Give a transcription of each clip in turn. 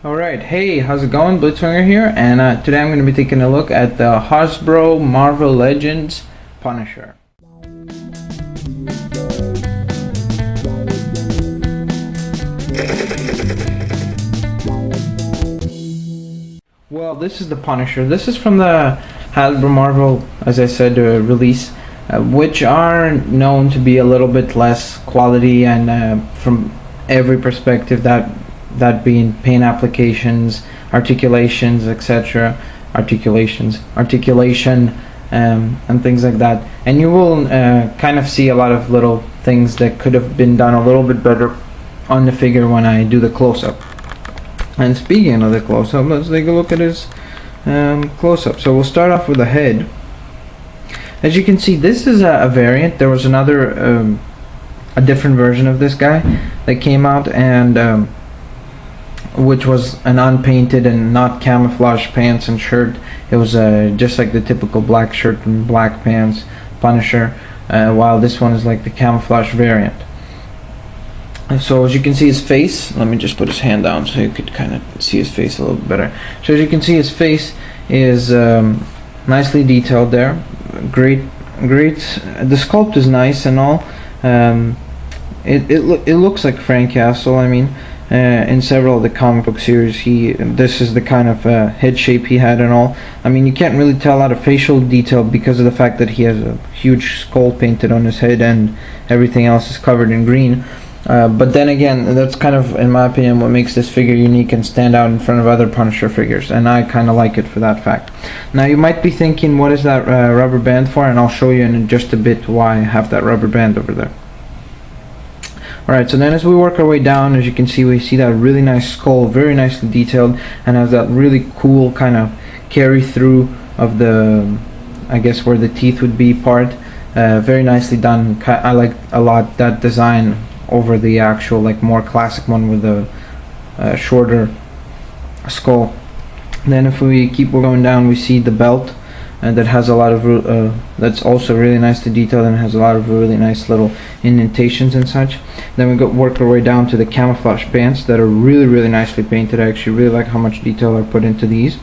Alright, hey, how's it going? Blitzwinger here, and today I'm going to be taking a look at the Hasbro Marvel Legends Punisher. Well, this is the Punisher. This is from the Hasbro Marvel, as I said, release, which are known to be a little bit less quality and from every perspective, that being paint applications, articulations, etc., articulation, and things like that. And you will kind of see a lot of little things that could have been done a little bit better on the figure when I do the close-up. And speaking of the close-up, let's take a look at his close-up. So we'll start off with the head. As you can see, this is a variant. There was another a different version of this guy that came out, and which was an unpainted and not camouflage pants and shirt. It was just like the typical black shirt and black pants Punisher, while this one is like the camouflage variant. And so as you can see his face, let me just put his hand down so you could kind of see his face a little bit better. So as you can see, his face is nicely detailed there. Great. The sculpt is nice and all. It looks like Frank Castle. I mean, in several of the comic book series, this is the kind of head shape he had and all. I mean, you can't really tell out of facial detail because of the fact that he has a huge skull painted on his head and everything else is covered in green. But then again, that's kind of, in my opinion, what makes this figure unique and stand out in front of other Punisher figures, and I kind of like it for that fact. Now you might be thinking, what is that rubber band for? And I'll show you in just a bit why I have that rubber band over there. Alright, so then as we work our way down, as you can see, we see that really nice skull, very nicely detailed, and has that really cool kind of carry through of the, I guess where the teeth would be part. Very nicely done. I like a lot that design over the actual like more classic one with the shorter skull. Then if we keep going down, we see the belt that has a lot of that's also really nicely detailed and has a lot of really nice little indentations and such. Then we work our way down to the camouflage pants that are really nicely painted. I actually really like how much detail I put into these,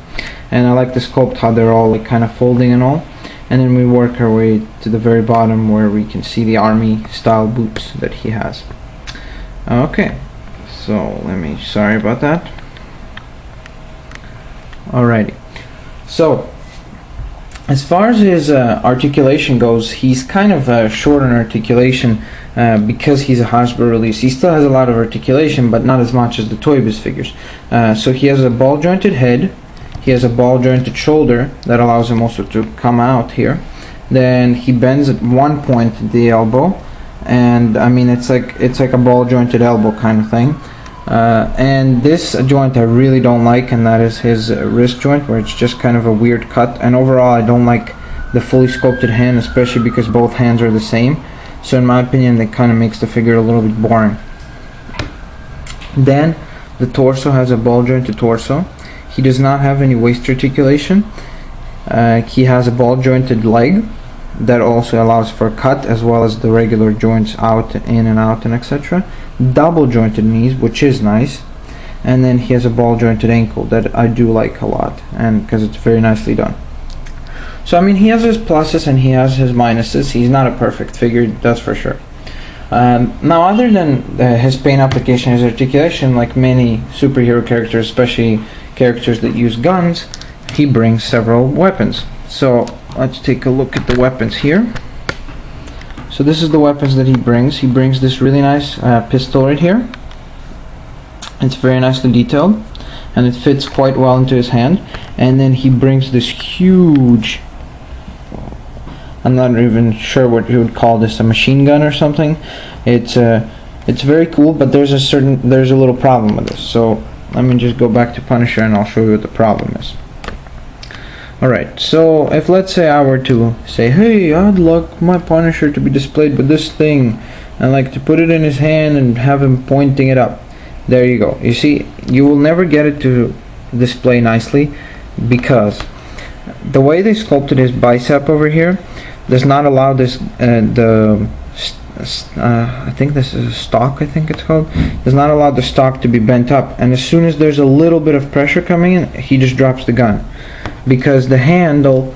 and I like the sculpt, how they're all like kind of folding and all. And then we work our way to the very bottom where we can see the army style boots that he has. Okay, so sorry about that. Alrighty, so as far as his articulation goes, he's kind of short on articulation because he's a Hasbro release. He still has a lot of articulation, but not as much as the Toy Biz figures. So he has a ball jointed head. He has a ball jointed shoulder that allows him also to come out here. Then he bends at one point at the elbow, and I mean it's like a ball jointed elbow kind of thing. And this joint I really don't like, and that is his wrist joint, where it's just kind of a weird cut. And overall, I don't like the fully sculpted hand, especially because both hands are the same. So in my opinion, that kind of makes the figure a little bit boring. Then the torso has a ball jointed torso. He does not have any waist articulation. He has a ball jointed leg that also allows for a cut, as well as the regular joints out, in and out, and etc. Double jointed knees, which is nice. And then he has a ball jointed ankle that I do like a lot, and because it's very nicely done. So I mean, he has his pluses and he has his minuses. He's not a perfect figure, that's for sure. Now, other than his paint application, his articulation, like many superhero characters, especially characters that use guns, he brings several weapons. So let's take a look at the weapons here. So this is the weapons that he brings. He brings this really nice pistol right here. It's very nicely detailed, and it fits quite well into his hand. And then he brings this huge, I'm not even sure what you would call this, a machine gun or something. It's very cool, but there's a little problem with this. So let me just go back to Punisher and I'll show you what the problem is. Alright, so if let's say I were to say, hey, I'd like my Punisher to be displayed with this thing, and like to put it in his hand and have him pointing it up. There you go. You see, you will never get it to display nicely because the way they sculpted his bicep over here does not allow this I think this is a stock, I think it's called, does not allow the stock to be bent up, and as soon as there's a little bit of pressure coming in, he just drops the gun. Because the handle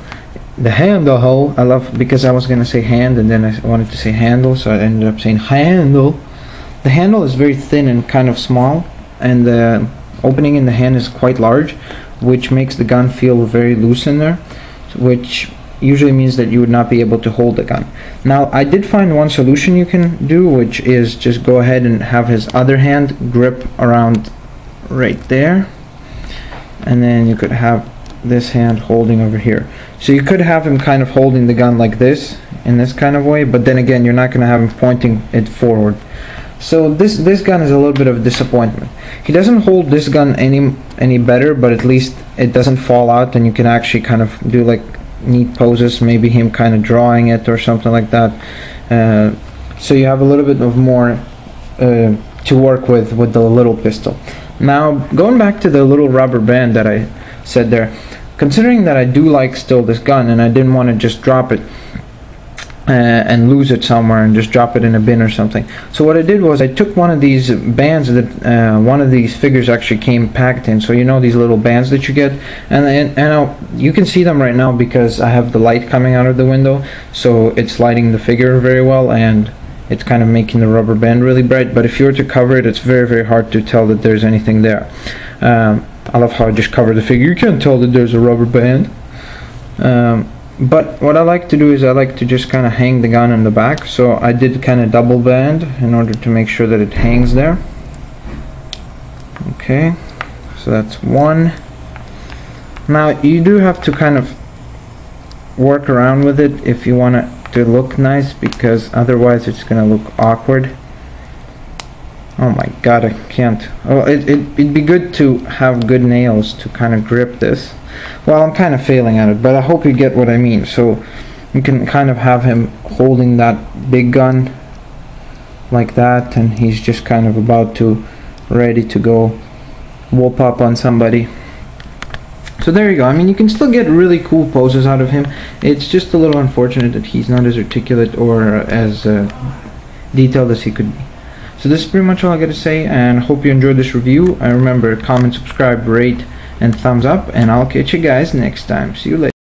hole, I love, because I was gonna say hand and then I wanted to say handle, so I ended up saying handle. The handle is very thin and kind of small, and the opening in the hand is quite large, which makes the gun feel very loose in there, which usually means that you would not be able to hold the gun. Now, I did find one solution you can do, which is just go ahead and have his other hand grip around right there, and then you could have this hand holding over here. So you could have him kind of holding the gun like this, in this kind of way, but then again, you're not going to have him pointing it forward. So this gun is a little bit of a disappointment. He doesn't hold this gun any better, but at least it doesn't fall out, and you can actually kind of do like neat poses, maybe him kind of drawing it or something like that. So you have a little bit of more to work with the little pistol. Now, going back to the little rubber band that I said there, considering that I do like still this gun and I didn't want to just drop it and lose it somewhere and just drop it in a bin or something, so what I did was I took one of these bands that one of these figures actually came packed in. So you know these little bands that you get, and you can see them right now because I have the light coming out of the window, so it's lighting the figure very well and it's kind of making the rubber band really bright. But if you were to cover it, it's very hard to tell that there's anything there. I love how I just covered the figure. You can't tell that there's a rubber band. But what I like to do is I like to just kind of hang the gun in the back. So I did kind of double band in order to make sure that it hangs there. Okay, so that's one. Now you do have to kind of work around with it if you want it to look nice, because otherwise it's gonna look awkward. Oh my god, I can't. Oh, it'd be good to have good nails to kind of grip this. Well, I'm kind of failing at it, but I hope you get what I mean. So you can kind of have him holding that big gun like that, and he's just kind of about to, ready to go whoop up on somebody. So there you go. I mean, you can still get really cool poses out of him. It's just a little unfortunate that he's not as articulate or as detailed as he could be. So this is pretty much all I got to say, and hope you enjoyed this review. And remember, comment, subscribe, rate, and thumbs up, and I'll catch you guys next time. See you later.